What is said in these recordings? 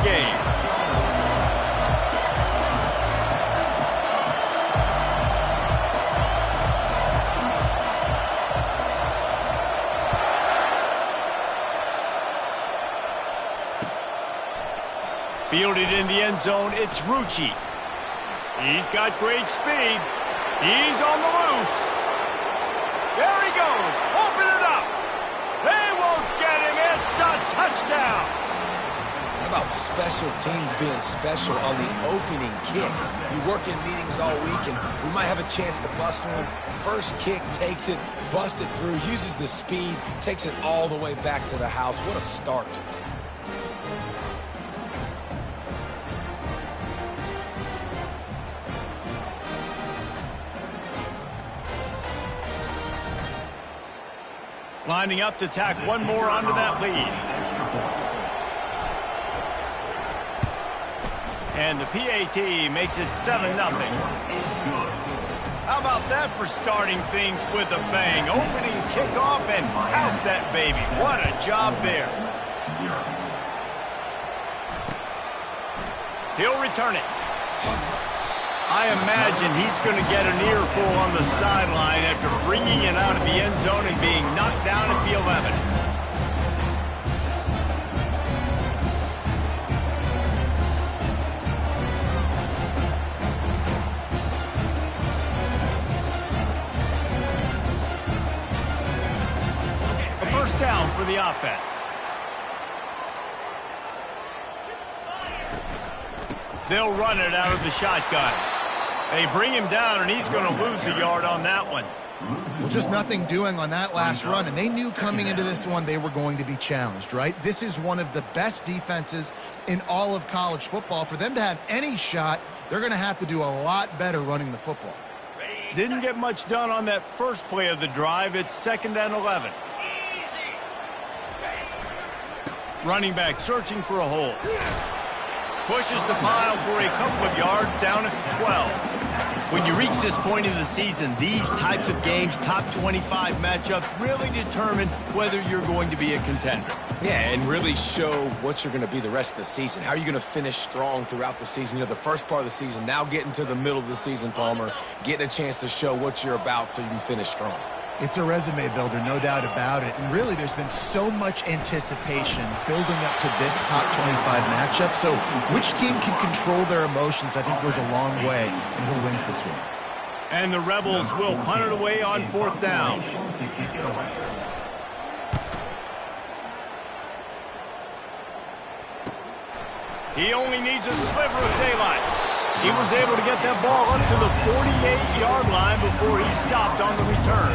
game. Fielded in the end zone, it's Rucci. He's got great speed. He's on the loose. There he goes. Open it up. They won't get him. It's a touchdown. How about special teams being special on the opening kick? You work in meetings all week, and we might have a chance to bust one. First kick, takes it, busts it through, uses the speed, takes it all the way back to the house. What a start. Lining up to tack one more onto that lead. And the PAT makes it 7-0. How about that for starting things with a bang? Opening kickoff and house that baby. What a job there. He'll return it. I imagine he's going to get an earful on the sideline after bringing it out of the end zone and being knocked down at the 11. A first down for the offense. They'll run it out of the shotgun. They bring him down, and he's going to lose a yard on that one. Well, just nothing doing on that last run, and they knew coming into this one they were going to be challenged, right? This is one of the best defenses in all of college football. For them to have any shot, they're going to have to do a lot better running the football. Didn't get much done on that first play of the drive. It's 2nd and 11. Running back searching for a hole. Pushes the pile for a couple of yards, down at 12. When you reach this point in the season, these types of games, top 25 matchups, really determine whether you're going to be a contender. Yeah, and really show what you're going to be the rest of the season. How are you going to finish strong throughout the season? You know, the first part of the season, now getting to the middle of the season, Palmer, getting a chance to show what you're about so you can finish strong. It's a resume builder, no doubt about it. And really, there's been so much anticipation building up to this top 25 matchup. So which team can control their emotions, I think, goes a long way in who wins this one. And the Rebels will punt it away on 4th down. He only needs a sliver of daylight. He was able to get that ball up to the 48-yard line before he stopped on the return.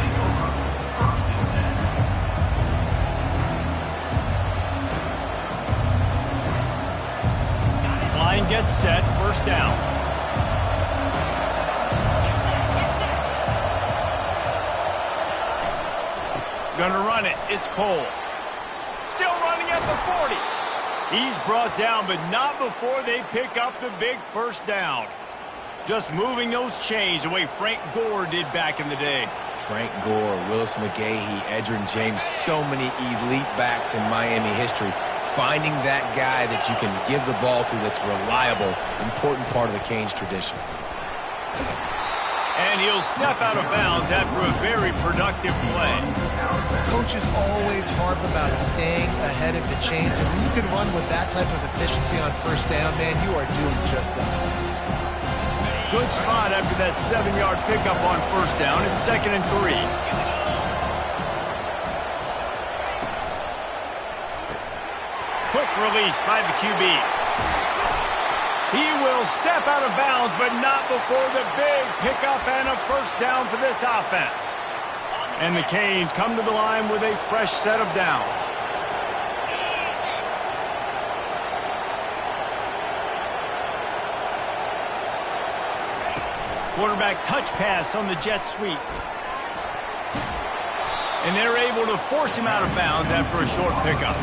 Line gets set, first down. Gonna run it, it's Cole. Still running at the 40. He's brought down, but not before they pick up the big first down. Just moving those chains the way Frank Gore did back in the day. Frank Gore, Willis McGahee, Edgerrin James, so many elite backs in Miami history. Finding that guy that you can give the ball to that's reliable, important part of the Canes tradition. And he'll step out of bounds after a very productive play. Coaches always harp about staying ahead of the chains, and when you can run with that type of efficiency on first down, man, you are doing just that. Good spot after that 7-yard pickup on first down. It's 2nd and 3. Quick release by the QB. He will step out of bounds, but not before the big pickup and a first down for this offense. And the Canes come to the line with a fresh set of downs. Quarterback touch pass on the jet sweep. And they're able to force him out of bounds after a short pickup.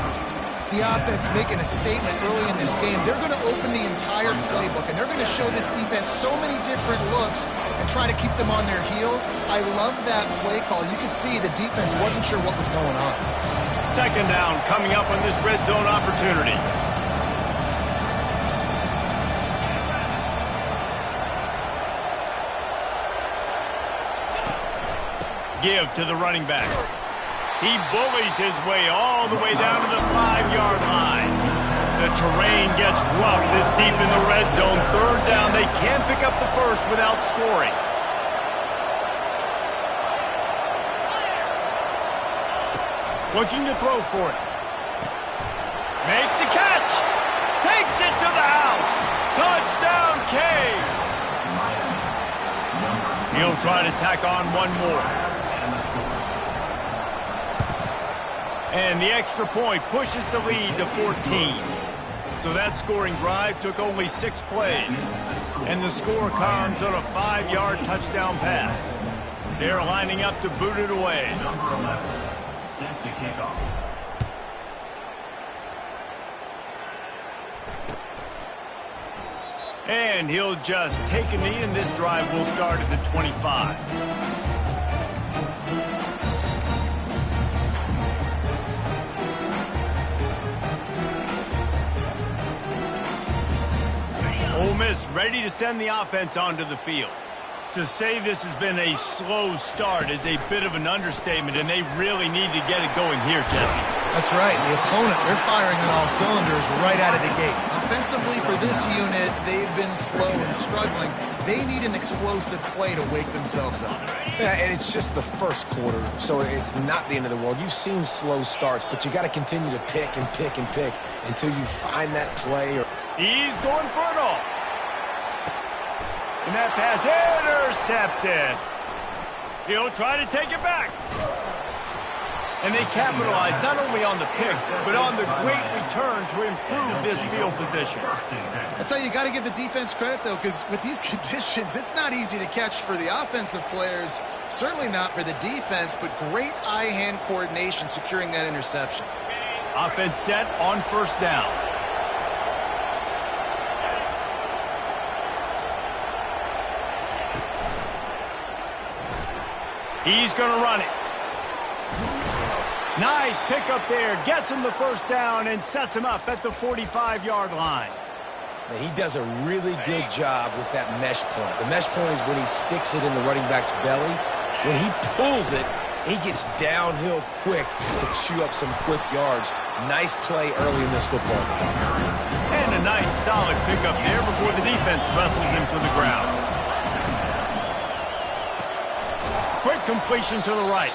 The offense making a statement early in this game. They're going to open the entire playbook, and they're going to show this defense so many different looks and try to keep them on their heels. I love that play call. You can see the defense wasn't sure what was going on. 2nd down coming up on this red zone opportunity. give to the running back. He bullies his way all the way down to the 5-yard line. The terrain gets rough this deep in the red zone. Third down, they can't pick up the first without scoring. Looking to throw for it. Makes the catch. Takes it to the house. Touchdown, Canes. He'll try to tack on one more. And the extra point pushes the lead to 14. So that scoring drive took only 6 plays. And the score comes on a 5-yard touchdown pass. They're lining up to boot it away. Number 11, set to kick off. And he'll just take a knee, and this drive will start at the 25. Ole Miss ready to send the offense onto the field. To say this has been a slow start is a bit of an understatement, and they really need to get it going here, Jesse. That's right. The opponent, they're firing on all cylinders right out of the gate. Offensively for this unit, they've been slow and struggling. They need an explosive play to wake themselves up. Yeah, and it's just the first quarter, so it's not the end of the world. You've seen slow starts, but you got to continue to pick and pick and pick until you find that play. He's going for it all. And that pass intercepted. He'll try to take it back. And they capitalize not only on the pick, but on the great return to improve this field position. That's how you got to give the defense credit, though, because with these conditions, it's not easy to catch for the offensive players, certainly not for the defense, but great eye-hand coordination securing that interception. Offense set on first down. He's going to run it. Nice pickup there. Gets him the first down and sets him up at the 45-yard line. Now, he does a really good job with that mesh point. The mesh point is when he sticks it in the running back's belly. When he pulls it, he gets downhill quick to chew up some quick yards. Nice play early in this football game. And a nice solid pickup there before the defense wrestles him to the ground. Quick completion to the right.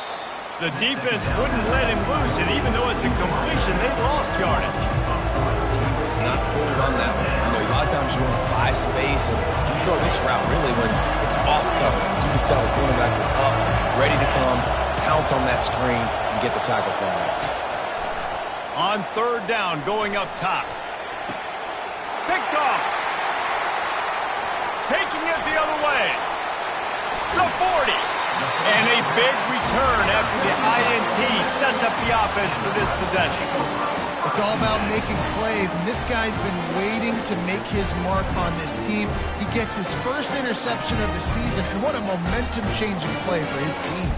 The defense wouldn't let him lose it, even though it's a completion. They lost yardage. He was not fooled on that one. You know, a lot of times you want to buy space, and you throw this route really when it's off cover. You can tell the cornerback was up, ready to come, pounce on that screen, and get the tackle for a loss. On third down, going up top. Picked off. Taking it the other way. The 40. And a big return after the INT sets up the offense for this possession. It's all about making plays, and this guy's been waiting to make his mark on this team. He gets his first interception of the season, and what a momentum-changing play for his team.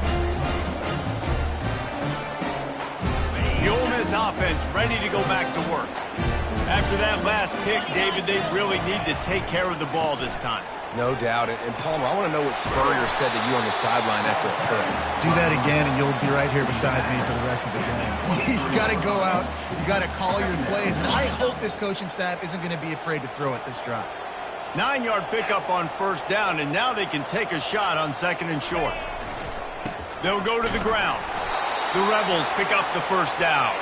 The Ole Miss offense ready to go back to work. After that last pick, David, they really need to take care of the ball this time. No doubt. And Palmer, I want to know what Spurrier said to you on the sideline after a pick. Do that again, and you'll be right here beside me for the rest of the game. You got to go out. You got to call your plays. And I hope this coaching staff isn't going to be afraid to throw at this drop. 9-yard pickup on first down, and now they can take a shot on second and short. They'll go to the ground. The Rebels pick up the first down.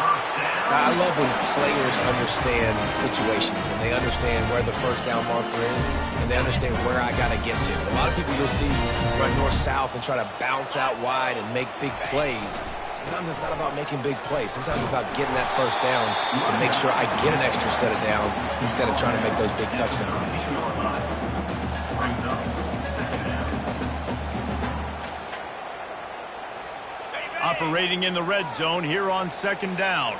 I love when players understand situations and they understand where the first down marker is and they understand where I got to get to. A lot of people you'll see run north-south and try to bounce out wide and make big plays. Sometimes it's not about making big plays. Sometimes it's about getting that first down to make sure I get an extra set of downs instead of trying to make those big touchdown runs. Operating in the red zone here on second down.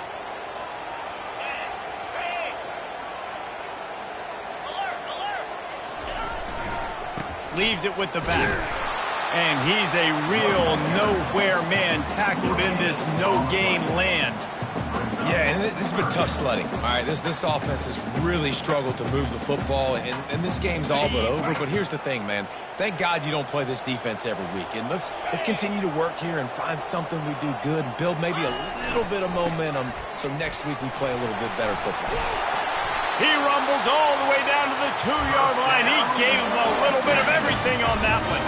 Leaves it with the back. And he's a real nowhere man tackled in this no-gain land. Yeah, and this has been tough sledding. All right, this offense has really struggled to move the football, and this game's all but over. But here's the thing, man. Thank God you don't play this defense every week. And let's continue to work here and find something we do good and build maybe a little bit of momentum so next week we play a little bit better football. He rumbles all the way down to the 2-yard line. He gave him a little bit of everything on that one.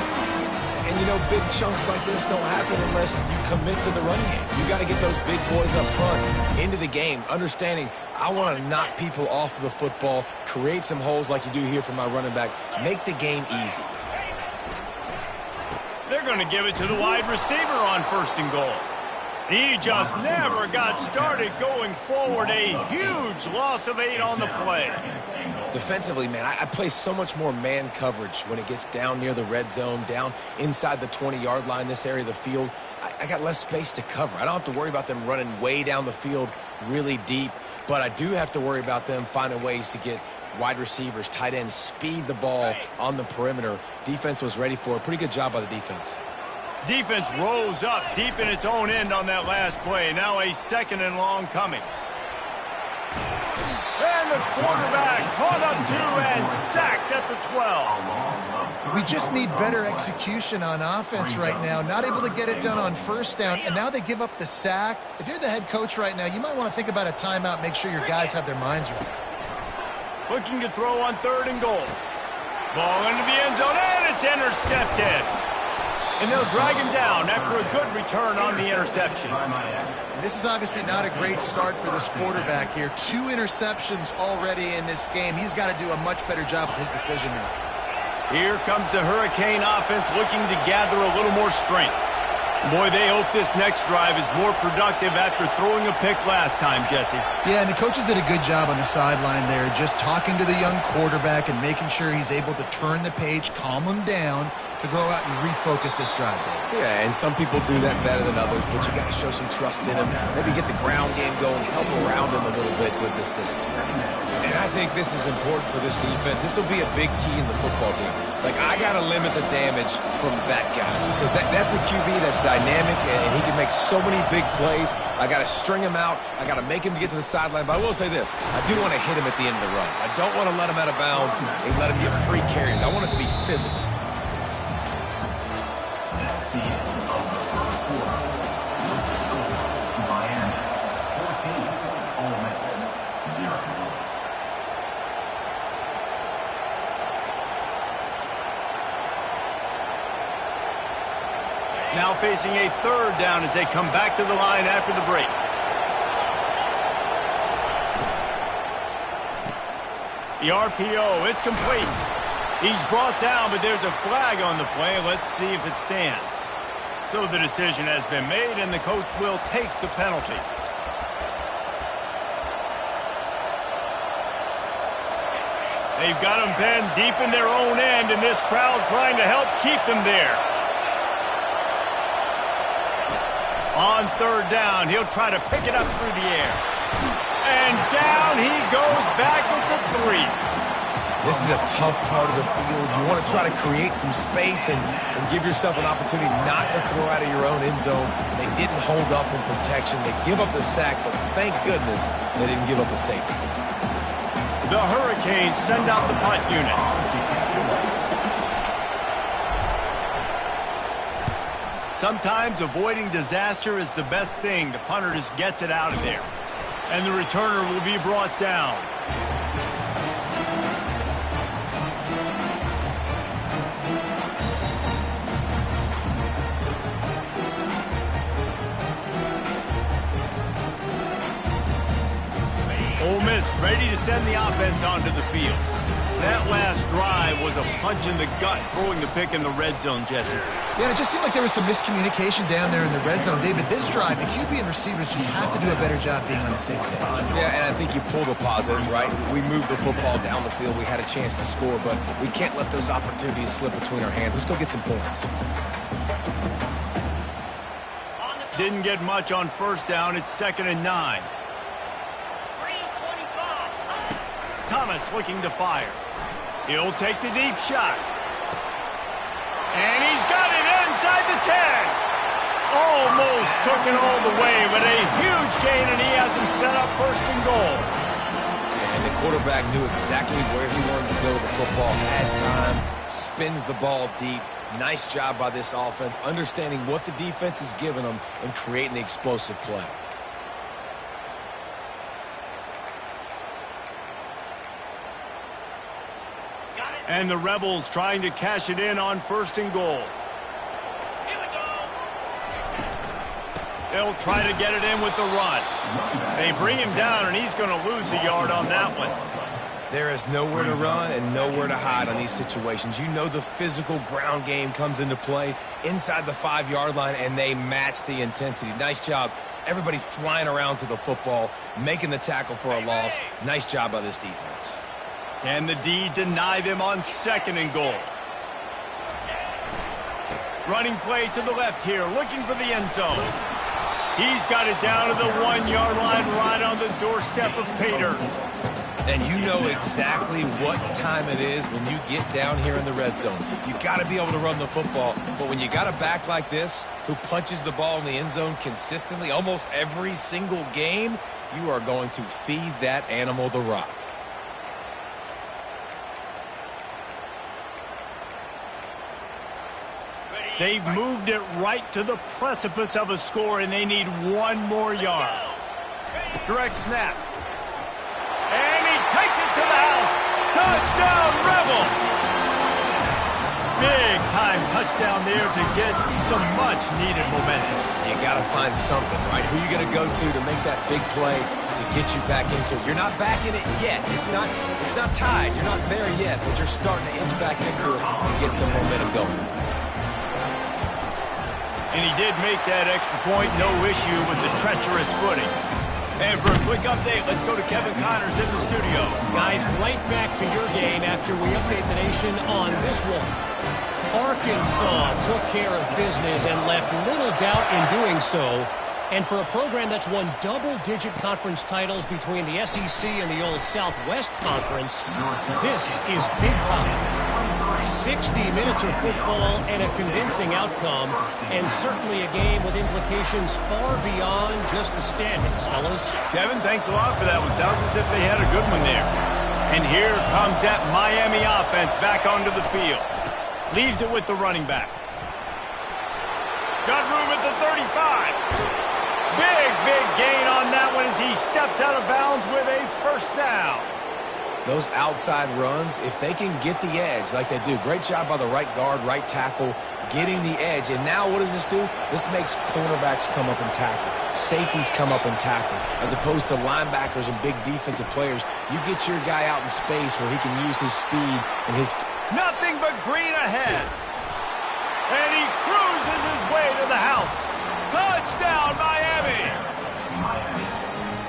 And, you know, big chunks like this don't happen unless you commit to the running game. You got to get those big boys up front into the game, understanding I want to knock people off the football, create some holes like you do here for my running back, make the game easy. They're going to give it to the wide receiver on 1st and goal. He just never got started going forward. A huge loss of 8 on the play. Defensively, man, I play so much more man coverage when it gets down near the red zone, down inside the 20-yard line, this area of the field. I got less space to cover. I don't have to worry about them running way down the field really deep, but I do have to worry about them finding ways to get wide receivers, tight ends, speed the ball on the perimeter. Defense was ready for it. Pretty good job by the defense. Defense rose up deep in its own end on that last play. Now a 2nd and long coming. And the quarterback caught up to and sacked at the 12. We just need better execution on offense right now. Not able to get it done on 1st down, and now they give up the sack. If you're the head coach right now, you might want to think about a timeout, make sure your guys have their minds right. Looking to throw on 3rd and goal. Ball into the end zone, and it's intercepted. And they'll drag him down after a good return on the interception. This is obviously not a great start for this quarterback here. 2 interceptions already in this game. He's got to do a much better job with his decision making. Here comes the Hurricane offense looking to gather a little more strength. Boy, they hope this next drive is more productive after throwing a pick last time, Jesse. Yeah, and the coaches did a good job on the sideline there, just talking to the young quarterback and making sure he's able to turn the page, calm him down to go out and refocus this drive. Yeah, and some people do that better than others, but you got to show some trust in him. Maybe get the ground game going, help around him a little bit with this system. And I think this is important for this defense. This will be a big key in the football game. Like, I got to limit the damage from that guy because that's a QB that's dynamic and he can make so many big plays. I got to string him out. I got to make him get to the sideline. But I will say this. I do want to hit him at the end of the runs. I don't want to let him out of bounds and let him get free carries. I want it to be physical. That's the end of the first quarter. Miami 14, Ole Miss 0. Now facing a 3rd down as they come back to the line after the break. The RPO, it's complete. He's brought down, but there's a flag on the play. Let's see if it stands. So the decision has been made, and the coach will take the penalty. They've got them pinned deep in their own end, and this crowd trying to help keep them there. On 3rd down, he'll try to pick it up through the air. And down he goes back with the 3. This is a tough part of the field. You want to try to create some space and give yourself an opportunity not to throw out of your own end zone. They didn't hold up in protection. They give up the sack, but thank goodness they didn't give up a safety. The Hurricanes send out the punt unit. Sometimes avoiding disaster is the best thing. The punter just gets it out of there. And the returner will be brought down. Ole Miss ready to send the offense onto the field. That last drive was a punch in the gut, throwing the pick in the red zone, Jesse. Yeah, it just seemed like there was some miscommunication down there in the red zone. David, this drive, the QB and receivers just have to do a better job being on the same page. Yeah, and I think you pull the positives, right? We moved the football down the field. We had a chance to score, but we can't let those opportunities slip between our hands. Let's go get some points. Didn't get much on 1st down. It's 2nd and 9. Thomas looking to fire. He'll take the deep shot. And he's got it inside the 10. Almost took it all the way, but a huge gain, and he has him set up 1st and goal. And the quarterback knew exactly where he wanted to go with the football, had time, spins the ball deep. Nice job by this offense, understanding what the defense is giving them and creating the explosive play. And the Rebels trying to cash it in on 1st and goal. They'll try to get it in with the run. They bring him down, and he's going to lose a yard on that one. There is nowhere to run and nowhere to hide on these situations. You know the physical ground game comes into play inside the 5-yard line, and they match the intensity. Nice job. Everybody flying around to the football, making the tackle for a loss. Nice job by this defense. Can the D deny them on 2nd and goal? Running play to the left here, looking for the end zone. He's got it down to the 1-yard line, right on the doorstep of Pater. And you know exactly what time it is when you get down here in the red zone. You got to be able to run the football, but when you got a back like this who punches the ball in the end zone consistently almost every single game, you are going to feed that animal the rock. They've moved it right to the precipice of a score, and they need 1 more yard. Direct snap. And he takes it to the house. Touchdown, Rebels! Big time touchdown there to get some much-needed momentum. You got to find something, right? Who you going to go to make that big play to get you back into it? You're not back in it yet. It's not tied. You're not there yet, but you're starting to inch back into it and get some momentum going. And he did make that extra point, no issue with the treacherous footing. And for a quick update, let's go to Kevin Connors in the studio. Guys, right back to your game after we update the nation on this one. Arkansas took care of business and left little doubt in doing so. And for a program that's won double-digit conference titles between the SEC and the old Southwest Conference, this is big time. 60 minutes of football and a convincing outcome, and certainly a game with implications far beyond just the standings, fellas. Kevin, thanks a lot for that one. Sounds as if they had a good one there. And here comes that Miami offense back onto the field. Leaves it with the running back. Got room at the 35. Big gain on that one as he steps out of bounds with a 1st down. Those outside runs, if they can get the edge like they do, great job by the right guard, right tackle, getting the edge. And now what does this do? This makes cornerbacks come up and tackle. Safeties come up and tackle. As opposed to linebackers and big defensive players, you get your guy out in space where he can use his speed and his... Nothing but green ahead. And he cruises his way to the house. Touchdown, Miami!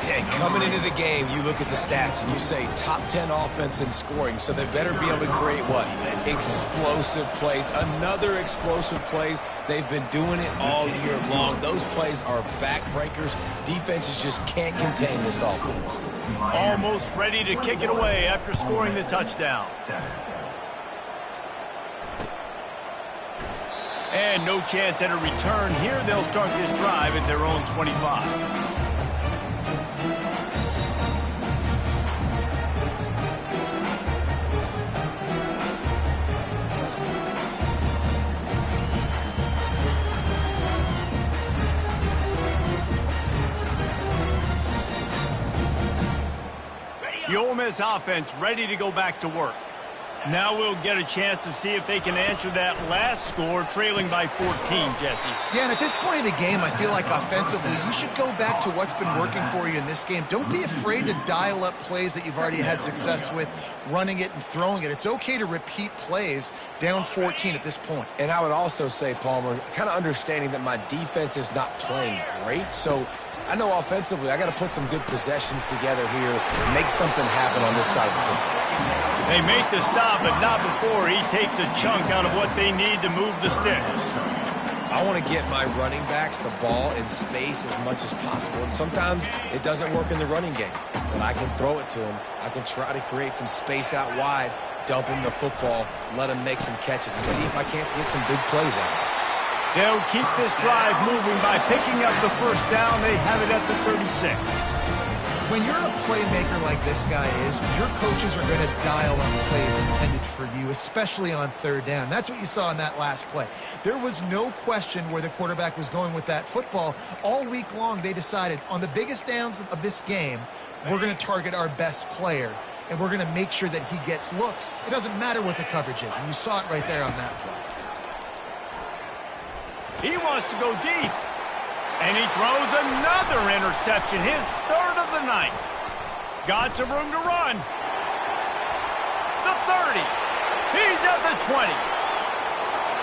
And coming into the game, you look at the stats and you say top 10 offense in scoring, so they better be able to create what? Explosive plays. Another explosive plays. They've been doing it all year long. Those plays are backbreakers. Defenses just can't contain this offense. Almost ready to kick it away after scoring the touchdown. And no chance at a return here. They'll start this drive at their own 25. The Ole Miss offense ready to go back to work. Now we'll get a chance to see if they can answer that last score, trailing by 14, Jesse. Yeah, and at this point of the game, I feel like offensively, you should go back to what's been working for you in this game. Don't be afraid to dial up plays that you've already had success with, running it and throwing it. It's okay to repeat plays down 14 at this point. And I would also say, Palmer, kind of understanding that my defense is not playing great, so I know offensively I got to put some good possessions together here, make something happen on this side of the football. They make the stop, but not before he takes a chunk out of what they need to move the sticks. I want to get my running backs the ball in space as much as possible, and sometimes it doesn't work in the running game. But I can throw it to him. I can try to create some space out wide, dump him the football, let him make some catches, and see if I can't get some big plays out of it. They'll keep this drive moving by picking up the first down. They have it at the 36. When you're a playmaker like this guy is, your coaches are going to dial up plays intended for you, especially on third down. That's what you saw in that last play. There was no question where the quarterback was going with that football. All week long, they decided on the biggest downs of this game, we're going to target our best player, and we're going to make sure that he gets looks. It doesn't matter what the coverage is, and you saw it right there on that play. He wants to go deep. And he throws another interception, his third of the night. Got some room to run. The 30. He's at the 20.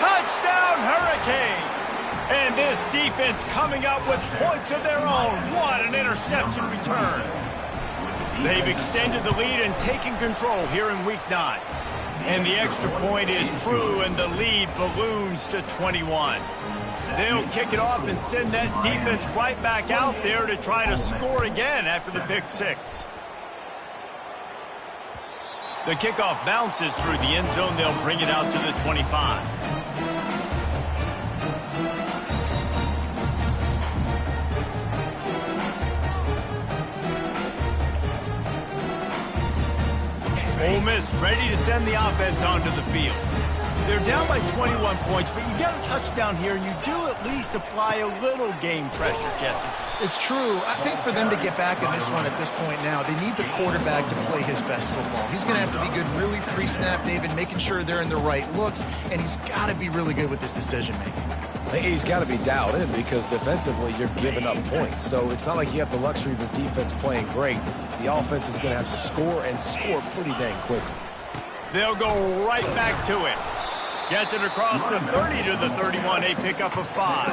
Touchdown, Hurricanes. And this defense coming up with points of their own. What an interception return. They've extended the lead and taken control here in Week 9. And the extra point is true, and the lead balloons to 21. They'll kick it off and send that defense right back out there to try to score again after the pick six. The kickoff bounces through the end zone. They'll bring it out to the 25. Ole Miss ready to send the offense onto the field. They're down by 21 points, but you get a touchdown here, and you do at least apply a little game pressure, Jesse. It's true. I think for them to get back in this one at this point now, they need the quarterback to play his best football. He's going to have to be good really pre-snap, David, making sure they're in the right looks, and he's got to be really good with his decision-making. He's got to be dialed in because defensively you're giving up points. So it's not like you have the luxury of your defense playing great. The offense is going to have to score and score pretty dang quickly. They'll go right back to it. Gets it across the 30 to the 31, a pickup of 5.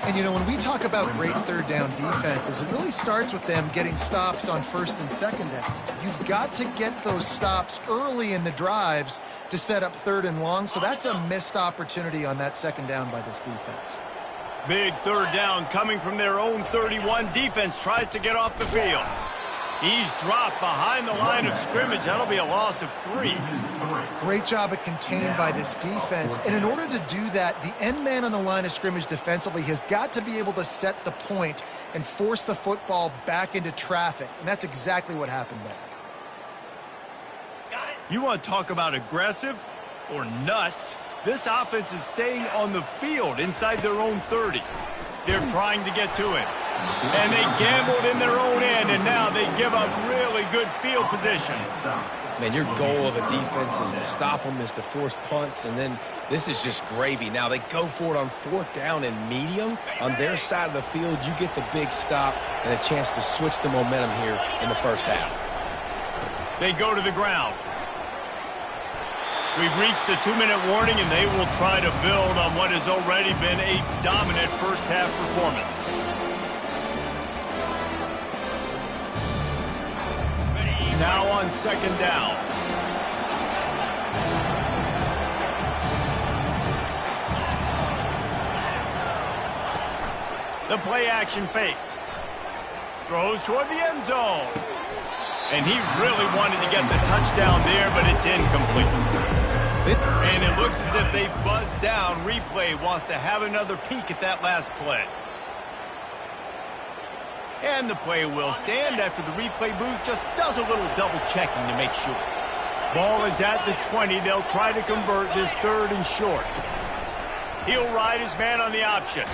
And, you know, when we talk about great third down defenses, it really starts with them getting stops on first and second down. You've got to get those stops early in the drives to set up third and long, so that's a missed opportunity on that second down by this defense. Big third down coming from their own 31. Defense tries to get off the field. He's dropped behind the line of scrimmage. That'll be a loss of 3. Great job at contained by this defense. And in order to do that, the end man on the line of scrimmage defensively has got to be able to set the point and force the football back into traffic. And that's exactly what happened there. You want to talk about aggressive or nuts? This offense is staying on the field inside their own 30. They're trying to get to it. And they gambled in their own end, and now they give up really good field position. Man, your goal of a defense is to stop them, is to force punts, and then this is just gravy. Now they go for it on fourth down and medium. On their side of the field, you get the big stop and a chance to switch the momentum here in the first half. They go to the ground. We've reached the 2-minute warning, and they will try to build on what has already been a dominant first-half performance. Now on second down. The play-action fake. Throws toward the end zone. And he really wanted to get the touchdown there, but it's incomplete. And it looks as if they've buzzed down. Replay wants to have another peek at that last play. And the play will stand after the replay booth just does a little double-checking to make sure. Ball is at the 20. They'll try to convert this third and short. He'll ride his man on the option.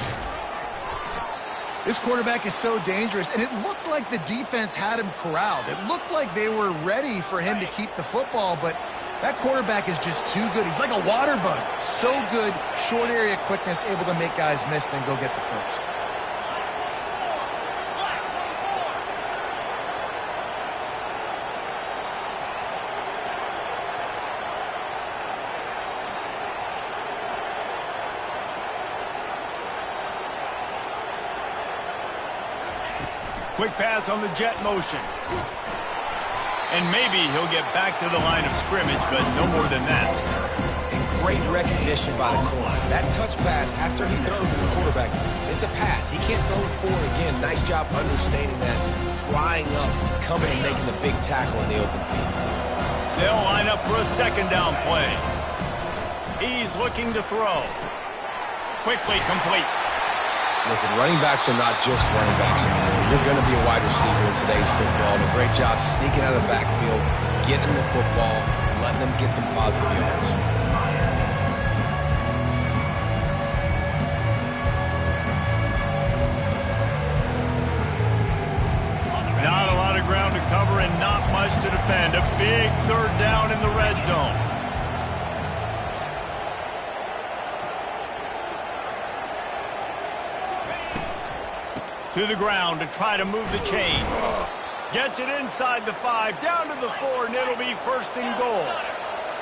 This quarterback is so dangerous, and it looked like the defense had him corralled. It looked like they were ready for him to keep the football, but that quarterback is just too good. He's like a water bug. So good, short area quickness, able to make guys miss, then go get the first. Quick pass on the jet motion. And maybe he'll get back to the line of scrimmage, but no more than that. And great recognition by the corner. That touch pass after he throws to the quarterback, it's a pass. He can't throw it forward again. Nice job understanding that. Flying up, coming and making the big tackle in the open field. They'll line up for a second down play. He's looking to throw. quickly complete. Listen, running backs are not just running backs anymore. You're going to be a wide receiver in today's football. And a great job sneaking out of the backfield, getting the football, letting them get some positive yards. Not a lot of ground to cover and not much to defend. A big third down in the red zone. To the ground to try to move the chain. Gets it inside the 5, down to the 4, and it'll be first and goal.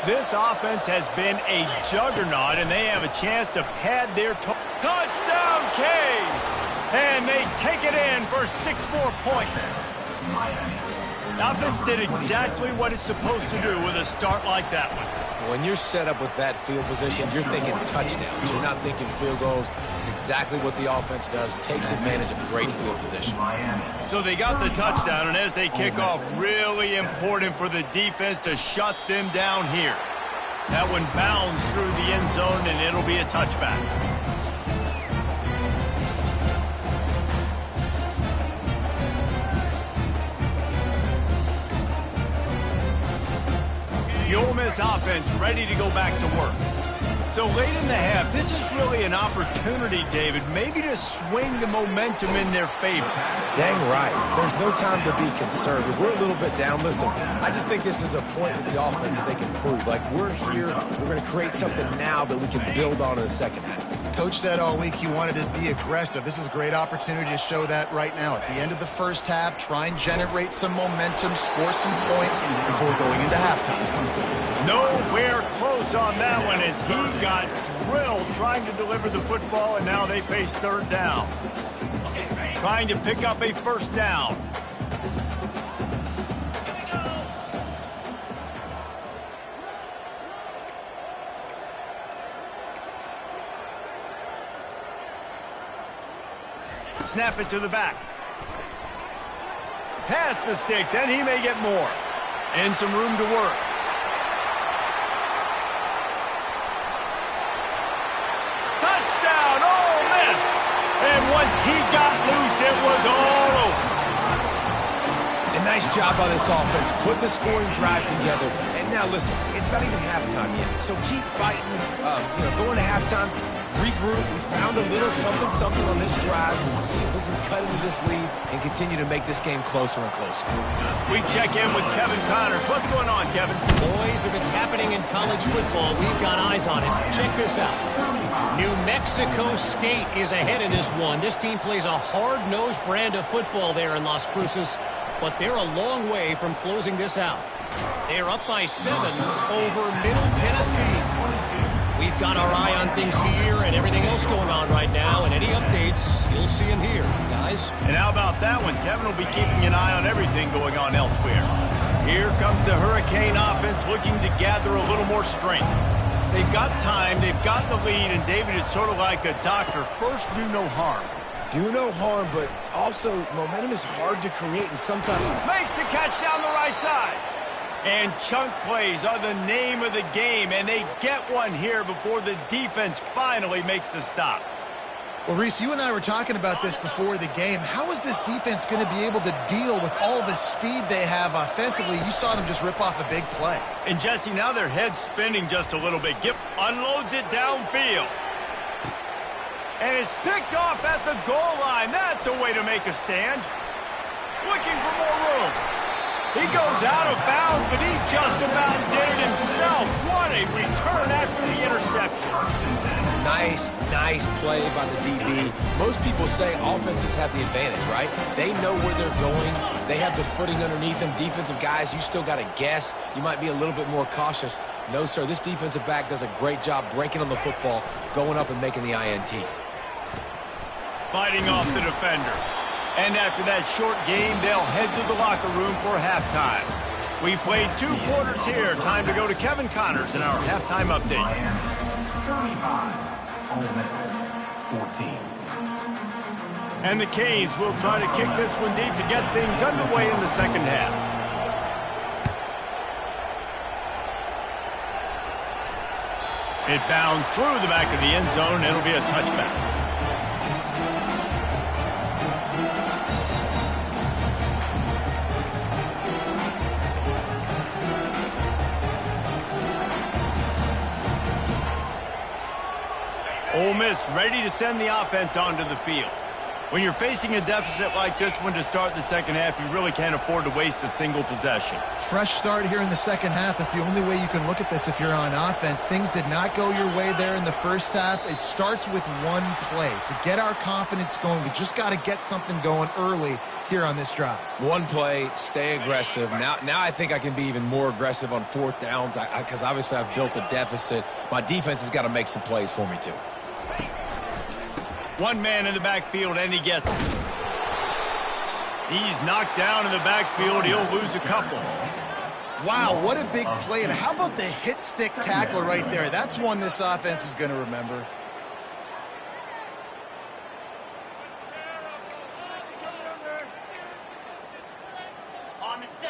This offense has been a juggernaut, and they have a chance to pad their touchdown, Canes! And they take it in for 6 more points. The offense did exactly what it's supposed to do with a start like that one. When you're set up with that field position, you're thinking touchdowns. You're not thinking field goals. It's exactly what the offense does. Takes advantage of great field position. So they got the touchdown, and as they kick off, really important for the defense to shut them down here. That one bounds through the end zone, and it'll be a touchback. The Ole Miss offense ready to go back to work. So late in the half, this is really an opportunity, David, maybe to swing the momentum in their favor. Dang right. There's no time to be conservative. We're a little bit down. Listen, I just think this is a point with the offense that they can prove. Like, we're here, we're going to create something now that we can build on in the second half. Coach said all week he wanted to be aggressive. This is a great opportunity to show that right now. At the end of the first half, try and generate some momentum, score some points before going into halftime. Nowhere close on that one as he got drilled trying to deliver the football, and now they face third down. Trying to pick up a first down. Snap it to the back. Pass the sticks, and he may get more. And some room to work. Touchdown, Ole Miss! And once he got loose, it was all over. A nice job by this offense. Put the scoring drive together. And now, listen, it's not even halftime yet. So keep fighting. Going to halftime. Regroup. We found a little something on this drive. We'll see if we can cut into this lead and continue to make this game closer and closer. We check in with Kevin Connors. What's going on, Kevin? Boys, if it's happening in college football, we've got eyes on it. Check this out. New Mexico State is ahead in this one. This team plays a hard-nosed brand of football there in Las Cruces, but they're a long way from closing this out. They're up by 7 over Middle Tennessee. We've got our eye on things here and everything else going on right now, and any updates you'll see in here, guys. And how about that one? Kevin will be keeping an eye on everything going on elsewhere. Here comes the Hurricane offense looking to gather a little more strength. They've got time, they've got the lead, and David, it's sort of like a doctor. First, do no harm. Do no harm, but also momentum is hard to create, and sometimes Makes the catch down the right side. And chunk plays are the name of the game, and they get one here before the defense finally makes the stop. Well, Reese, you and I were talking about this before the game. How is this defense going to be able to deal with all the speed they have offensively? You saw them just rip off a big play. And Jesse, now their head's spinning just a little bit. Gip unloads it downfield. And it's picked off at the goal line. That's a way to make a stand. Looking for more room. He goes out of bounds, but he just about did it himself. What a return after the interception. Nice play by the DB. Most people say offenses have the advantage, right? They know where they're going. They have the footing underneath them. Defensive guys, you still got to guess. You might be a little bit more cautious. No, sir, this defensive back does a great job breaking on the football, going up and making the INT. Fighting off the defender. And after that short game, they'll head to the locker room for halftime. We played 2 quarters here. Time to go to Kevin Connors in our halftime update. 35, Ole Miss 14. And the Canes will try to kick this one deep to get things underway in the second half. It bounds through the back of the end zone. It'll be a touchback. Ole Miss ready to send the offense onto the field. When you're facing a deficit like this one to start the second half, you really can't afford to waste a single possession. Fresh start here in the second half. That's the only way you can look at this if you're on offense. Things did not go your way there in the first half. It starts with one play. To get our confidence going, we just got to get something going early here on this drive. One play, stay aggressive. Now I think I can be even more aggressive on fourth downs because obviously I've built a deficit. My defense has got to make some plays for me too. One man in the backfield, and he gets it. He's knocked down in the backfield. He'll lose a couple. Wow, what a big play. And how about the hit stick tackle right there? That's one this offense is going to remember.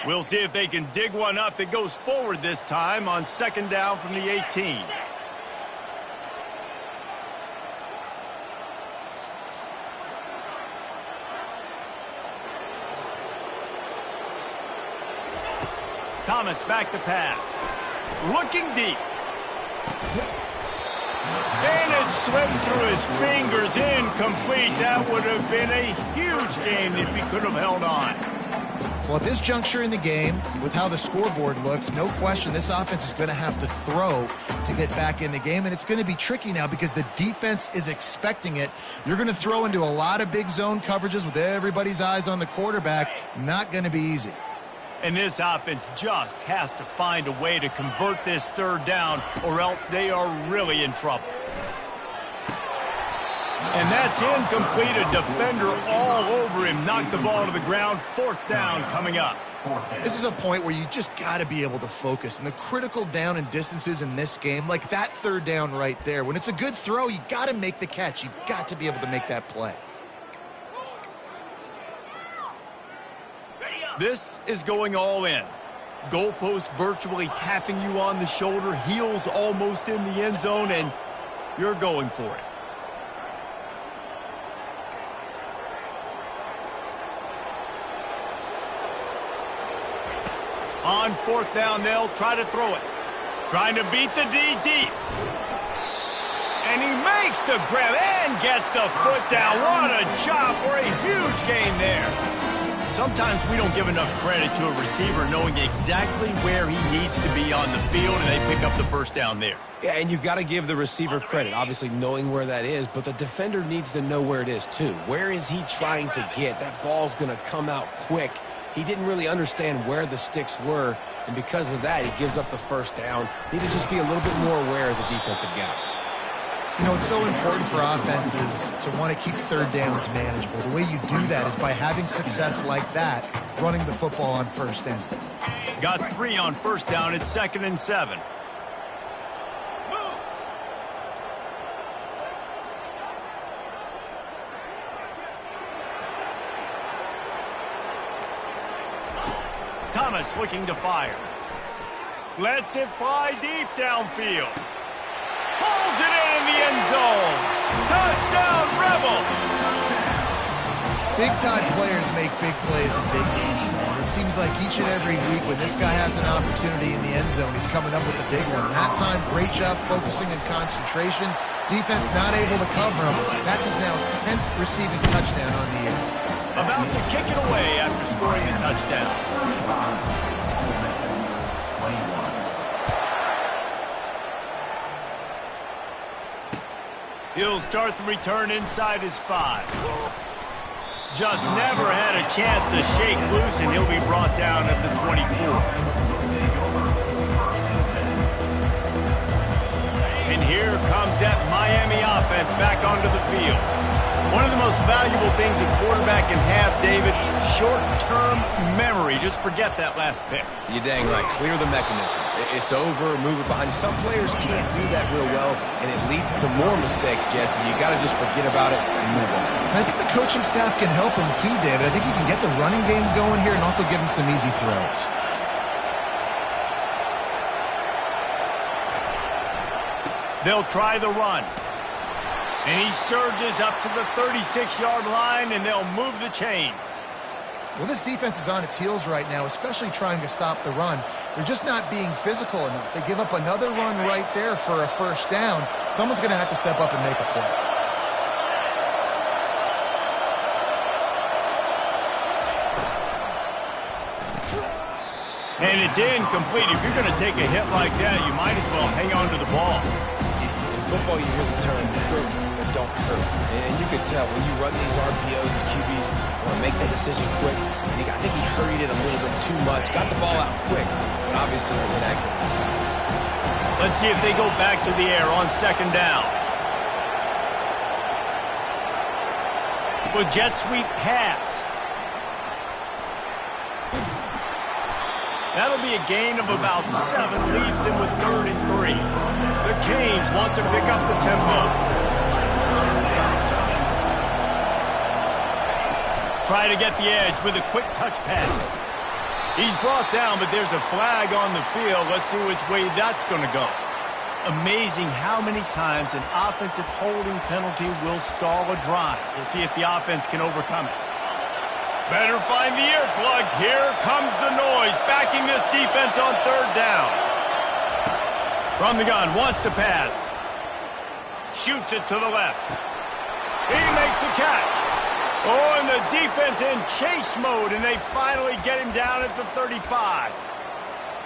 We'll see if they can dig one up that goes forward this time on second down from the 18. Thomas back to pass. Looking deep. And it slips through his fingers. Incomplete. That would have been a huge gain if he could have held on. Well, at this juncture in the game, with how the scoreboard looks, no question this offense is going to have to throw to get back in the game, and it's going to be tricky now because the defense is expecting it. You're going to throw into a lot of big zone coverages with everybody's eyes on the quarterback. Not going to be easy. And this offense just has to find a way to convert this third down, or else they are really in trouble. And that's incomplete. A defender all over him. Knocked the ball to the ground. Fourth down coming up. This is a point where you just got to be able to focus. And the critical down and distances in this game, like that third down right there, when it's a good throw, you got to make the catch. You've got to be able to make that play. This is going all in. Goalpost virtually tapping you on the shoulder, heels almost in the end zone, and you're going for it. On fourth down, they'll try to throw it. Trying to beat the D deep. And he makes the grab and gets the foot down. What a job for a huge gain there. Sometimes we don't give enough credit to a receiver knowing exactly where he needs to be on the field, and they pick up the first down there. Yeah, and you got to give the receiver credit, obviously knowing where that is, but the defender needs to know where it is too. Where is he trying to get? That ball's going to come out quick. He didn't really understand where the sticks were, and because of that, he gives up the first down. Need to just be a little bit more aware as a defensive guy. You know, it's so important for offenses to want to keep third downs manageable. The way you do that is by having success like that, running the football on first down. Got 3 on first down. It's 2nd and 7. Thomas looking to fire. Lets it fly deep downfield. Pulls it in the end zone. Touchdown, Rebels! Big-time players make big plays in big games, man. It seems like each and every week when this guy has an opportunity in the end zone, he's coming up with a big one. That time, great job focusing and concentration. Defense not able to cover him. That's his now 10th receiving touchdown on the year. About to kick it away after scoring a touchdown. He'll start the return inside his 5. Just never had a chance to shake loose, and he'll be brought down at the 24. And here comes that Miami offense back onto the field. One of the most valuable things a quarterback can have, David, short-term memory. Just forget that last pick. You're dang right. Clear the mechanism. It's over, move it behind you. Some players can't do that real well, and it leads to more mistakes, Jesse. You got to just forget about it and move on. And I think the coaching staff can help him too, David. I think you can get the running game going here and also give him some easy throws. They'll try the run. And he surges up to the 36-yard line, and they'll move the chains. Well, this defense is on its heels right now, especially trying to stop the run. They're just not being physical enough. They give up another run right there for a first down. Someone's going to have to step up and make a play. And it's incomplete. If you're going to take a hit like that, you might as well hang on to the ball. In football, you hear the term hurt but don't hurt. And you can tell when you run these RPOs and QBs want to make that decision quick. And I think he hurried it a little bit too much. Got the ball out quick, but obviously was inaccurate in his pass. Let's see if they go back to the air on second down. With jet sweep pass. That'll be a gain of about 7, leaves him with 3rd and 3. The Canes want to pick up the tempo. Try to get the edge with a quick touch pass. He's brought down, but there's a flag on the field. Let's see which way that's going to go. Amazing how many times an offensive holding penalty will stall a drive. We'll see if the offense can overcome it. Better find the earplugs. Here comes the noise, backing this defense on 3rd down. From the gun, wants to pass. Shoots it to the left. He makes the catch. Oh, and the defense in chase mode, and they finally get him down at the 35.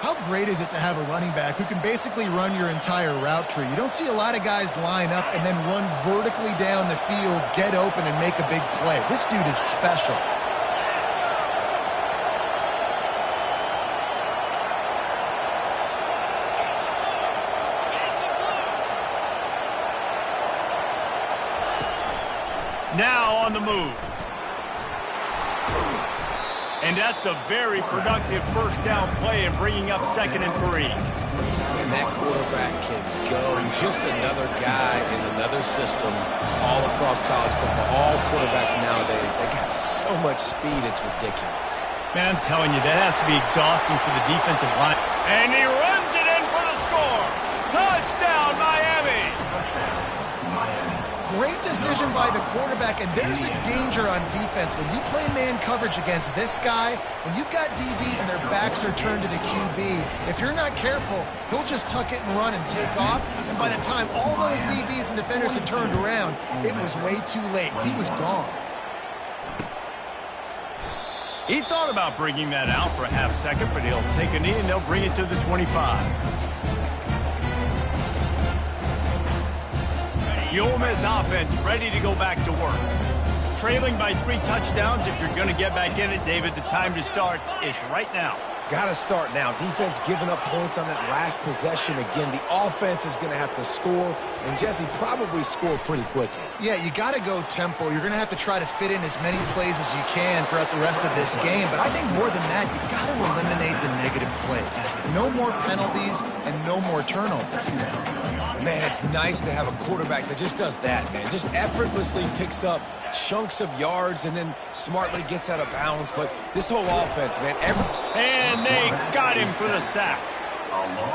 How great is it to have a running back who can basically run your entire route tree? You don't see a lot of guys line up and then run vertically down the field, get open, and make a big play. This dude is special. Now on the move. And that's a very productive first down play and bringing up 2nd and 3. And that quarterback can go. Just another guy in another system all across college football. All quarterbacks nowadays, they got so much speed, it's ridiculous. Man, I'm telling you, that has to be exhausting for the defensive line. And he runs it in for the score. Touchdown, Miami! Great decision by the quarterback, and there's a danger on defense. When you play man coverage against this guy, when you've got DBs and their backs are turned to the QB, if you're not careful, he'll just tuck it and run and take off, and by the time all those DBs and defenders had turned around, it was way too late. He was gone. He thought about bringing that out for a half second, but he'll take a knee and they'll bring it to the 25. The Ole Miss offense ready to go back to work. Trailing by 3 touchdowns. If you're going to get back in it, David, the time to start is right now. Got to start now. Defense giving up points on that last possession. Again, the offense is going to have to score, and Jesse probably score pretty quickly. Yeah, you got to go tempo. You're going to have to try to fit in as many plays as you can throughout the rest of this game. But I think more than that, you got to eliminate the negative plays. No more penalties and no more turnovers. Man, it's nice to have a quarterback that just does that, man. Just effortlessly picks up chunks of yards and then smartly gets out of bounds. But this whole offense, man, and they got him for the sack.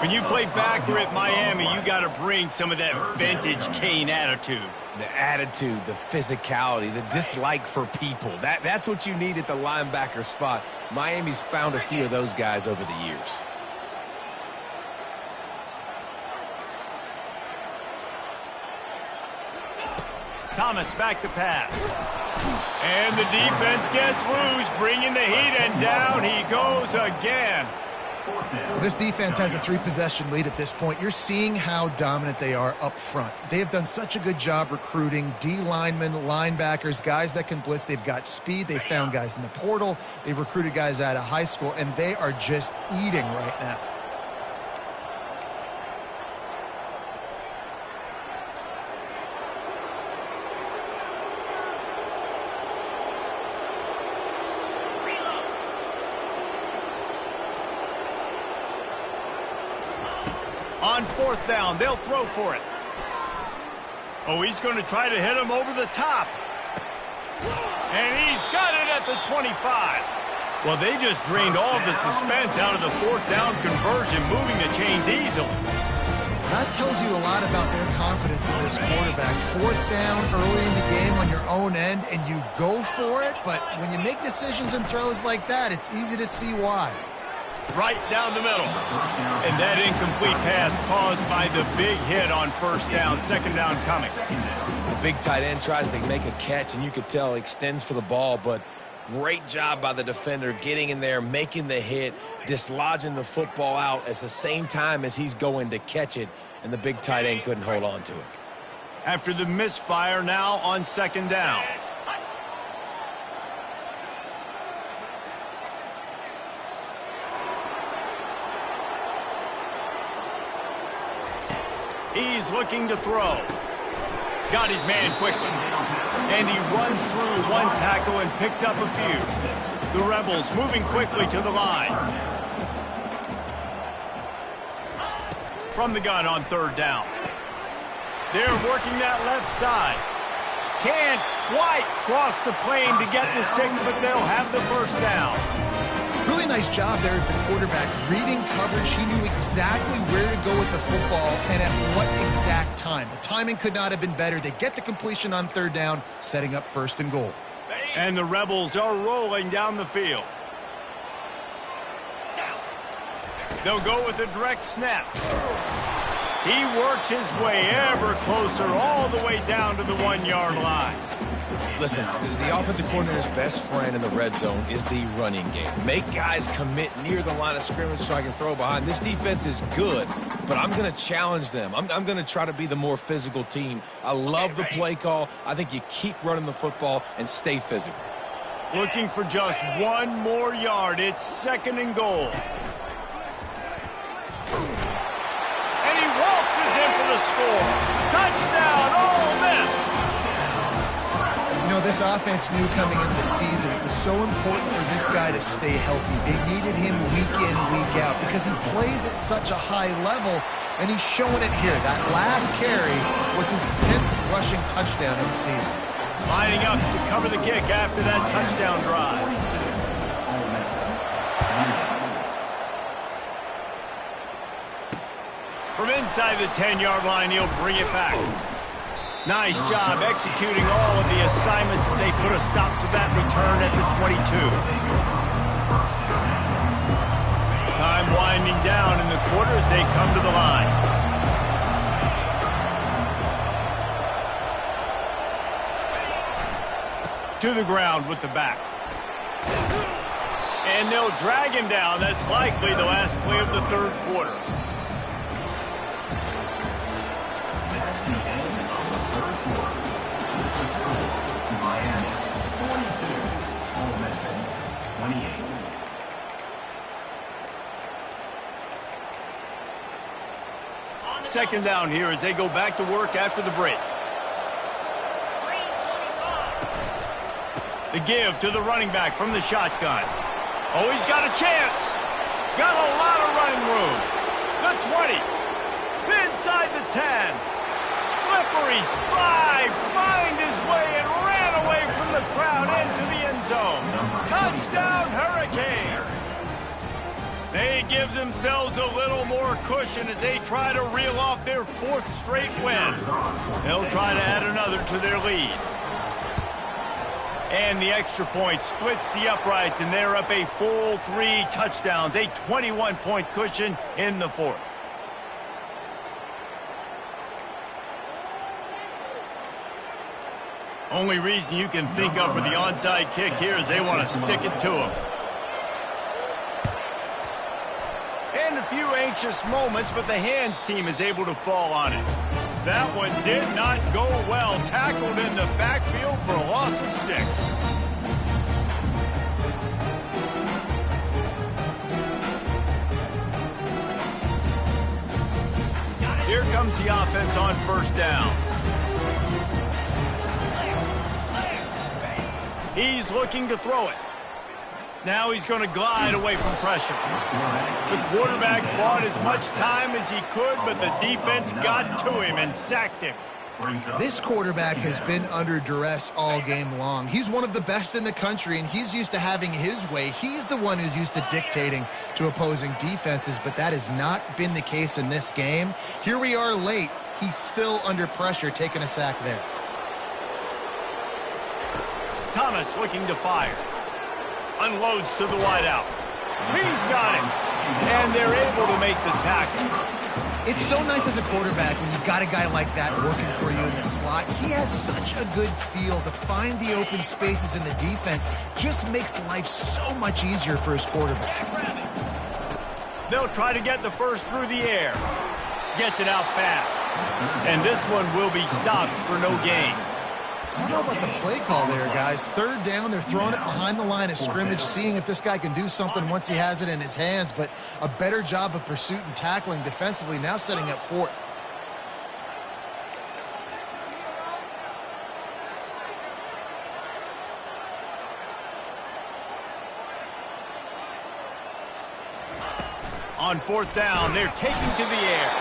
When you play backer at Miami, you got to bring some of that vintage Kane attitude. The attitude, the physicality, the dislike for people. That's what you need at the linebacker spot. Miami's found a few of those guys over the years. Thomas back to pass. And the defense gets loose, bringing the heat, and down he goes again. This defense has a 3-possession lead at this point. You're seeing how dominant they are up front. They have done such a good job recruiting D linemen, linebackers, guys that can blitz. They've got speed. They've found guys in the portal. They've recruited guys out of high school, and they are just eating right now. On 4th down, they'll throw for it. Oh, he's going to try to hit him over the top. And he's got it at the 25. Well, they just drained all of the suspense out of the 4th down conversion, moving the chains easily. That tells you a lot about their confidence in this quarterback. 4th down early in the game on your own end, and you go for it, but when you make decisions and throws like that, it's easy to see why. Right down the middle. And that incomplete pass caused by the big hit on 1st down, 2nd down coming. The big tight end tries to make a catch, and you could tell he extends for the ball, but great job by the defender getting in there, making the hit, dislodging the football out at the same time as he's going to catch it, and the big tight end couldn't hold on to it. After the misfire, now on 2nd down. He's looking to throw. Got his man quickly. And he runs through one tackle and picks up a few. The Rebels moving quickly to the line. From the gun on 3rd down. They're working that left side. Can't quite cross the plane to get the 6, but they'll have the 1st down. Really nice job there at the quarterback. Reading coverage, he knew exactly where to go with the football and at what exact time. The timing could not have been better. They get the completion on 3rd down, setting up 1st and goal. And the Rebels are rolling down the field. They'll go with a direct snap. He works his way ever closer all the way down to the 1-yard line. Listen, the offensive coordinator's best friend in the red zone is the running game. Make guys commit near the line of scrimmage so I can throw behind. This defense is good, but I'm going to challenge them. I'm going to try to be the more physical team. I love the play call. I think you keep running the football and stay physical. Looking for just 1 more yard. It's 2nd and goal. And he waltzes in for the score. Touchdown, Ole Miss. You know, this offense knew coming into the season it was so important for this guy to stay healthy. They needed him week in, week out because he plays at such a high level, and he's showing it here. That last carry was his 10th rushing touchdown of the season. Lining up to cover the kick after that touchdown drive. From inside the 10-yard line, he'll bring it back. Nice job executing all of the assignments as they put a stop to that return at the 22. Time winding down in the quarter as they come to the line. To the ground with the back. And they'll drag him down. That's likely the last play of the 3rd quarter. Second down here as they go back to work after the break. The give to the running back from the shotgun. Oh, he's got a chance. Got a lot of running room. The 20. Inside the 10. Slippery slide. Find his way and ran away from the crowd into the end zone. Touchdown, Hurricane. They give themselves a little more cushion as they try to reel off their 4th straight win. They'll try to add another to their lead. And the extra point splits the uprights, and they're up a full 3 touchdowns, a 21-point cushion in the 4th. Only reason you can think of for the onside kick here is they want to stick it to him. And a few anxious moments, but the hands team is able to fall on it. That one did not go well. Tackled in the backfield for a loss of 6. Here comes the offense on 1st down. He's looking to throw it. Now he's going to glide away from pressure. The quarterback bought as much time as he could, but the defense got to him and sacked him. This quarterback has been under duress all game long. He's one of the best in the country, and he's used to having his way. He's the one who's used to dictating to opposing defenses, but that has not been the case in this game. Here we are late. He's still under pressure, taking a sack there. Thomas looking to fire. Unloads to the wideout. He's got it. And they're able to make the tackle. It's so nice as a quarterback when you've got a guy like that working for you in the slot. He has such a good feel to find the open spaces in the defense. Just makes life so much easier for his quarterback. They'll try to get the first through the air. Gets it out fast. And this one will be stopped for no gain. I don't know about the play call there, guys. Third down, they're throwing it behind the line of scrimmage, seeing if this guy can do something once he has it in his hands, but a better job of pursuit and tackling defensively, now setting up fourth. On fourth down, they're taking to the air.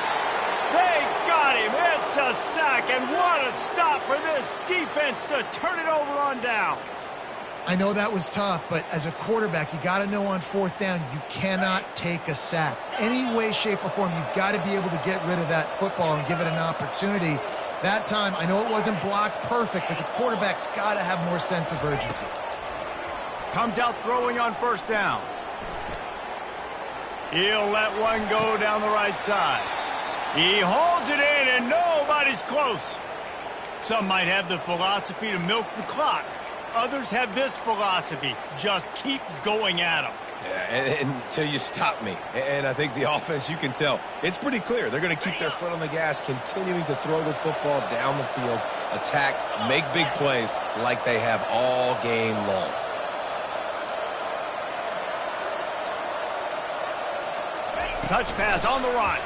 They got him. It's a sack, and what a stop for this defense to turn it over on downs. I know that was tough, but as a quarterback, you got to know on fourth down, you cannot take a sack. Any way, shape, or form, you've got to be able to get rid of that football and give it an opportunity. That time, I know it wasn't blocked perfect, but the quarterback's got to have more sense of urgency. Comes out throwing on first down. He'll let one go down the right side. He holds it in, and nobody's close. Some might have the philosophy to milk the clock. Others have this philosophy: just keep going at them. Yeah, until you stop me. And I think the offense, you can tell, it's pretty clear. They're going to keep their foot on the gas, continuing to throw the football down the field, attack, make big plays like they have all game long. Touch pass on the run.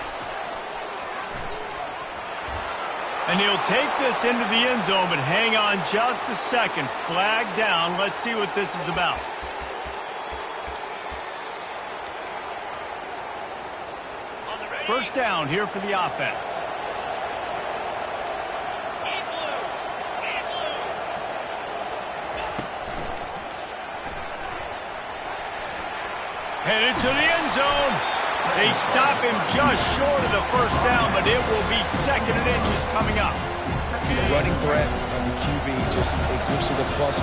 And he'll take this into the end zone, but hang on just a second. Flag down. Let's see what this is about. First down here for the offense. Headed to the end zone. They stop him just short of the first down, but it will be second and inches coming up. The running threat of the QB, it gives you the +1.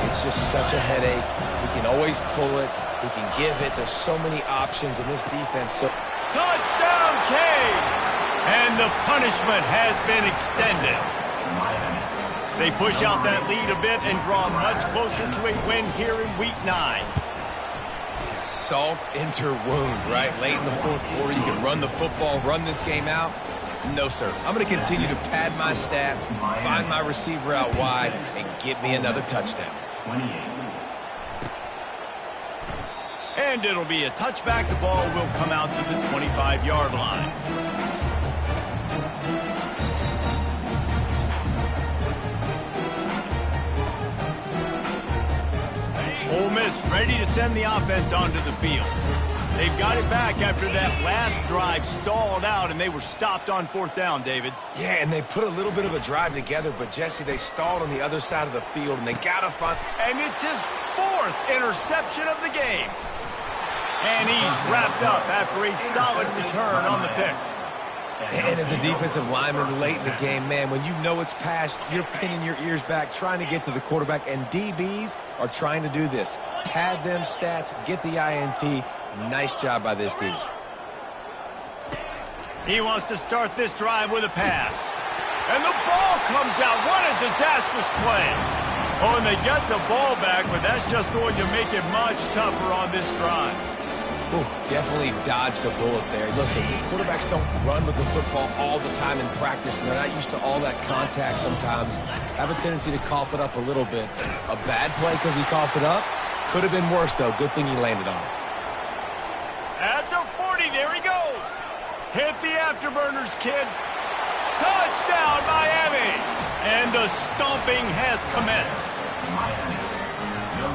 It's just such a headache. He can always pull it. He can give it. There's so many options in this defense. So touchdown, Canes! And the punishment has been extended. They push out that lead a bit and draw much closer to a win here in Week 9. Salt into wound, right? Late in the fourth quarter, you can run the football, run this game out. No, sir. I'm going to continue to pad my stats, find my receiver out wide, and get me another touchdown. And it'll be a touchback. The ball will come out to the 25-yard line. Ole Miss ready to send the offense onto the field. They've got it back after that last drive stalled out, and they were stopped on fourth down, David. Yeah, and they put a little bit of a drive together, but, Jesse, they stalled on the other side of the field, and they got to find... And it's his fourth interception of the game. And he's wrapped up after a solid return on the pick. And as a defensive lineman late in the game, man, when you know it's past, you're pinning your ears back, trying to get to the quarterback, and DBs are trying to do this. Pad them stats, get the INT. Nice job by this D. He wants to start this drive with a pass. And the ball comes out. What a disastrous play. Oh, and they get the ball back, but that's just going to make it much tougher on this drive. Ooh, definitely dodged a bullet there. Listen, quarterbacks don't run with the football all the time in practice, and they're not used to all that contact sometimes. Have a tendency to cough it up a little bit. A bad play because he coughed it up? Could have been worse, though. Good thing he landed on it. At the 40, there he goes. Hit the afterburners, kid. Touchdown, Miami. And the stomping has commenced.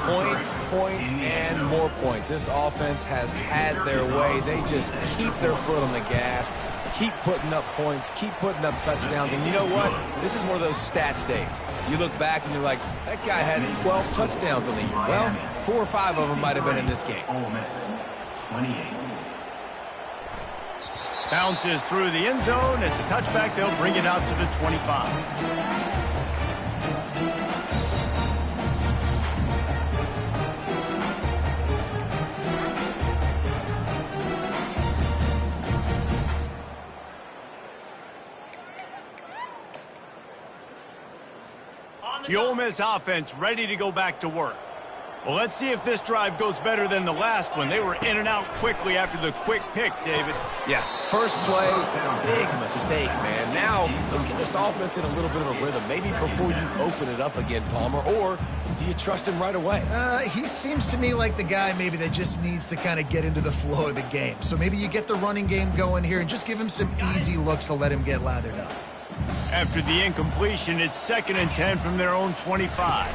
Points, points, and more points. This offense has had their way. They just keep their foot on the gas, keep putting up points, keep putting up touchdowns. And you know what? This is one of those stats days. You look back and you're like, that guy had 12 touchdowns on the year. Well, 4 or 5 of them might have been in this game. Ole Miss, 28. Bounces through the end zone. It's a touchback. They'll bring it out to the 25. The Ole Miss offense ready to go back to work. Well, let's see if this drive goes better than the last one. They were in and out quickly after the quick pick, David. Yeah, first play, big mistake, man. Now, let's get this offense in a little bit of a rhythm. Maybe before you open it up again, Palmer, or do you trust him right away? He seems to me like the guy maybe that just needs to kind of get into the flow of the game. So maybe you get the running game going here and just give him some easy looks to let him get lathered up. After the incompletion, it's 2nd and 10 from their own 25.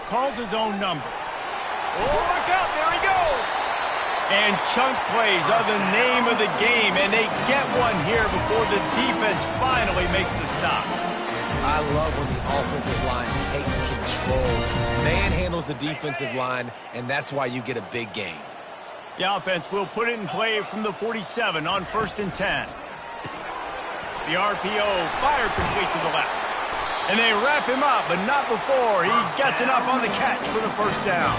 Calls his own number. Oh, look out, there he goes. And chunk plays are the name of the game, and they get one here before the defense finally makes the stop. I love when the offensive line takes control, manhandles the defensive line, and that's why you get a big gain. The offense will put it in play from the 47 on 1st and 10. The RPO fire complete to the left. And they wrap him up, but not before he gets enough on the catch for the 1st down.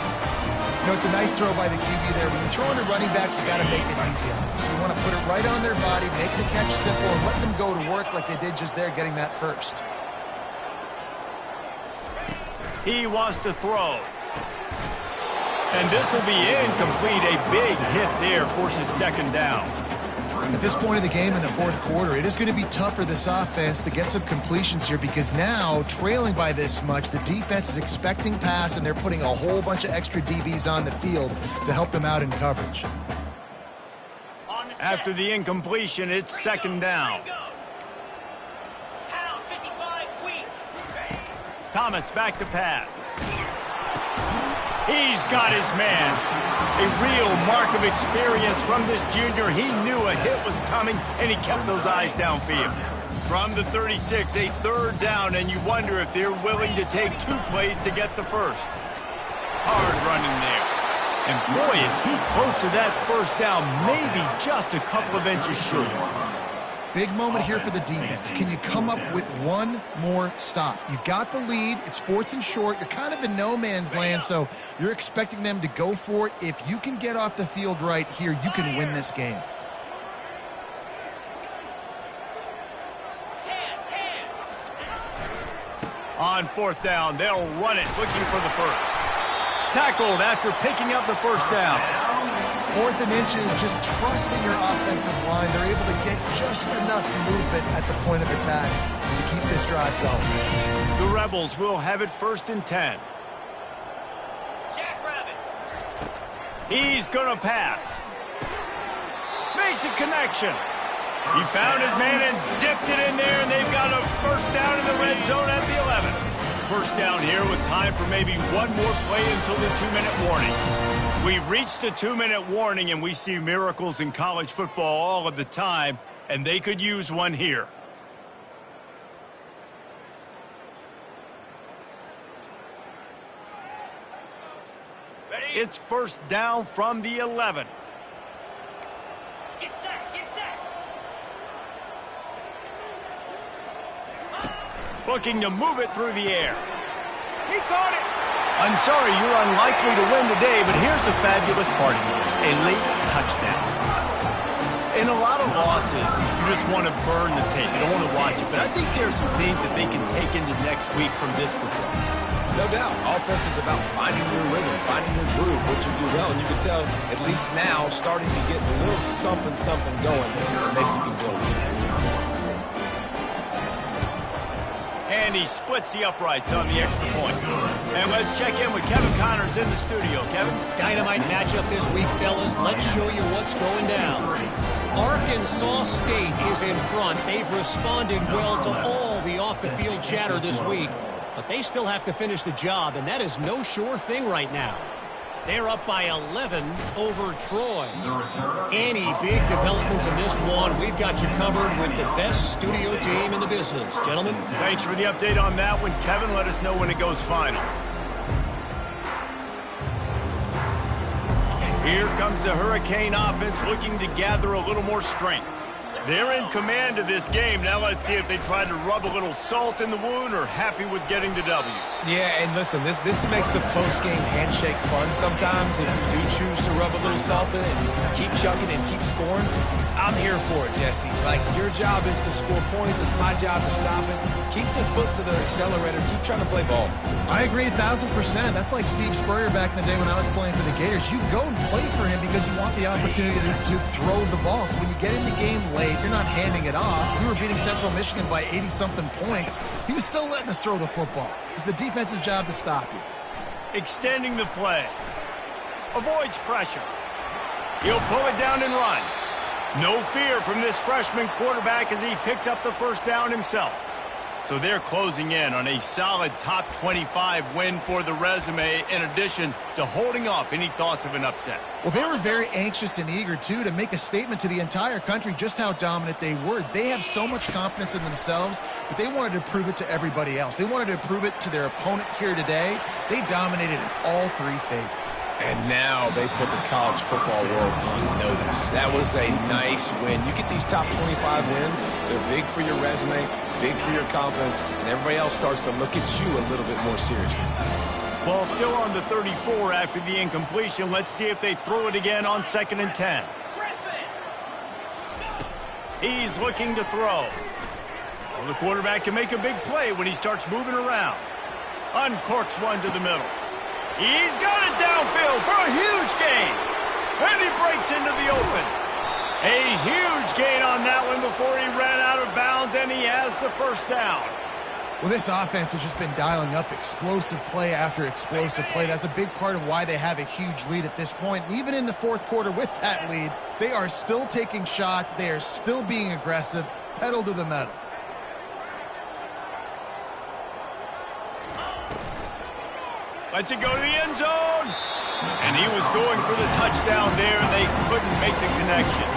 You know, it's a nice throw by the QB there. When you throw into running backs, you got to make it easy on them. So you want to put it right on their body, make the catch simple, and let them go to work like they did just there, getting that first. He wants to throw. And this will be incomplete. A big hit there forces 2nd down. At this point of the game in the 4th quarter, it is going to be tough for this offense to get some completions here because now, trailing by this much, the defense is expecting pass, and they're putting a whole bunch of extra DBs on the field to help them out in coverage. After the incompletion, it's 2nd down. Thomas back to pass. He's got his man. A real mark of experience from this junior. He knew a hit was coming, and he kept those eyes downfield. From the 36, a 3rd down, and you wonder if they're willing to take 2 plays to get the first. Hard running there. And boy, is he close to that 1st down, maybe just a couple of inches short. Big moment here for the defense. Can you come up with one more stop? You've got the lead. It's 4th and short. You're kind of in no man's land, so you're expecting them to go for it. If you can get off the field right here, you can win this game. On 4th down, they'll run it, looking for the first. Tackled after picking up the 1st down. 4th and inches, just trusting your offensive line. They're able to get just enough movement at the point of attack to keep this drive going. The Rebels will have it 1st and 10. He's going to pass. Makes a connection. He found his man and zipped it in there, and they've got a 1st down in the red zone at the 11. 1st down here with time for maybe one more play until the 2-minute warning. We've reached the 2-minute warning, and we see miracles in college football all of the time, and they could use one here. It's 1st down from the 11. Get set, get set. Looking to move it through the air. He caught it. I'm sorry, you're unlikely to win today, but here's the fabulous part of it. A late touchdown. In a lot of losses, you just want to burn the tape. You don't want to watch it. But I think there's some things that they can take into next week from this performance. No doubt. Offense is about finding your rhythm, finding your groove, what you do well. And you can tell, at least now, starting to get a little something going. Maybe you can build it. And he splits the uprights on the extra point. And let's check in with Kevin Connors in the studio. Kevin? Dynamite matchup this week, fellas. Let's show you what's going down. Arkansas State is in front. They've responded well to all the off-the-field chatter this week. But they still have to finish the job, and that is no sure thing right now. They're up by 11 over Troy. Any big developments in this one, we've got you covered with the best studio team in the business. Gentlemen. Thanks for the update on that one, Kevin. Let us know when it goes final. Here comes the Hurricane offense looking to gather a little more strength. They're in command of this game. Now let's see if they try to rub a little salt in the wound or happy with getting the W. Yeah, and listen, this makes the post-game handshake fun sometimes. If you do choose to rub a little salt in it and keep chucking and keep scoring, I'm here for it, Jesse. Like, your job is to score points. It's my job to stop it. Keep the foot to the accelerator. Keep trying to play ball. I agree 1,000%. That's like Steve Spurrier back in the day when I was playing for the Gators. You go and play for him because you want the opportunity to throw the ball. So when you get in the game late, you're not handing it off. We were beating Central Michigan by 80-something points. He was still letting us throw the football. It's the defense's job to stop you. Extending the play. Avoids pressure. He'll pull it down and run. No fear from this freshman quarterback as he picks up the first down himself. So they're closing in on a solid top 25 win for the resume, in addition to holding off any thoughts of an upset. Well, they were very anxious and eager, too, to make a statement to the entire country just how dominant they were. They have so much confidence in themselves, but they wanted to prove it to everybody else. They wanted to prove it to their opponent here today. They dominated in all three phases. And now they put the college football world on notice. That was a nice win. You get these top 25 wins, they're big for your resume, big for your confidence, and everybody else starts to look at you a little bit more seriously. Ball still on the 34 after the incompletion. Let's see if they throw it again on 2nd and 10. He's looking to throw. Well, the quarterback can make a big play when he starts moving around. Uncorks one to the middle. He's got it downfield for a huge gain. And he breaks into the open. A huge gain on that one before he ran out of bounds, and he has the first down. Well, this offense has just been dialing up explosive play after explosive play. That's a big part of why they have a huge lead at this point. And even in the fourth quarter with that lead, they are still taking shots. They are still being aggressive, pedal to the metal. Lets it go to the end zone. And he was going for the touchdown there. They couldn't make the connection.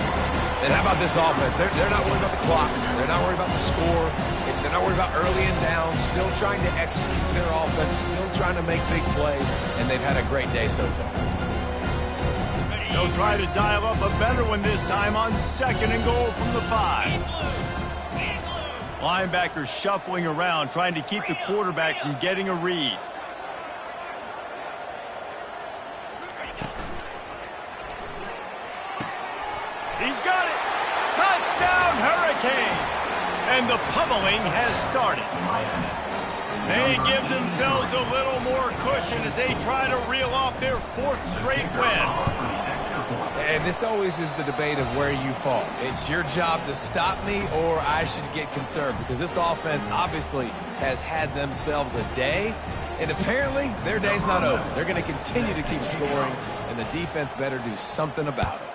And how about this offense? They're not worried about the clock. They're not worried about the score. They're not worried about early and down. Still trying to execute their offense. Still trying to make big plays. And they've had a great day so far. They'll try to dial up a better one this time on 2nd and goal from the 5. Linebackers shuffling around, trying to keep the quarterback from getting a read. He's got it. Touchdown, Hurricane. And the pummeling has started. They give themselves a little more cushion as they try to reel off their 4th straight win. And this always is the debate of where you fall. It's your job to stop me, or I should get concerned, because this offense obviously has had themselves a day, and apparently their day's not over. They're going to continue to keep scoring, and the defense better do something about it.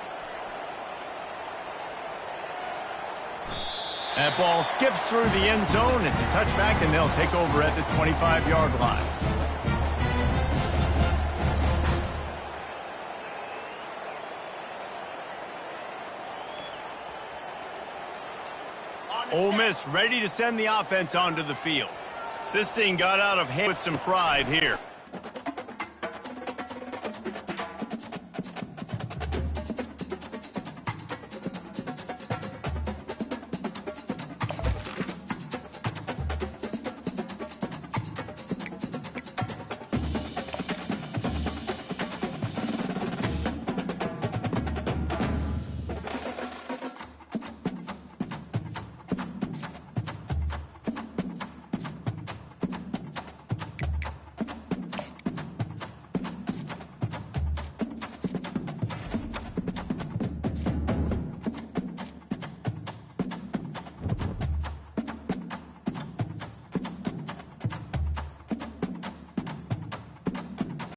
That ball skips through the end zone. It's a touchback, and they'll take over at the 25-yard line. Ole Miss ready to send the offense onto the field. This thing got out of hand with some pride here.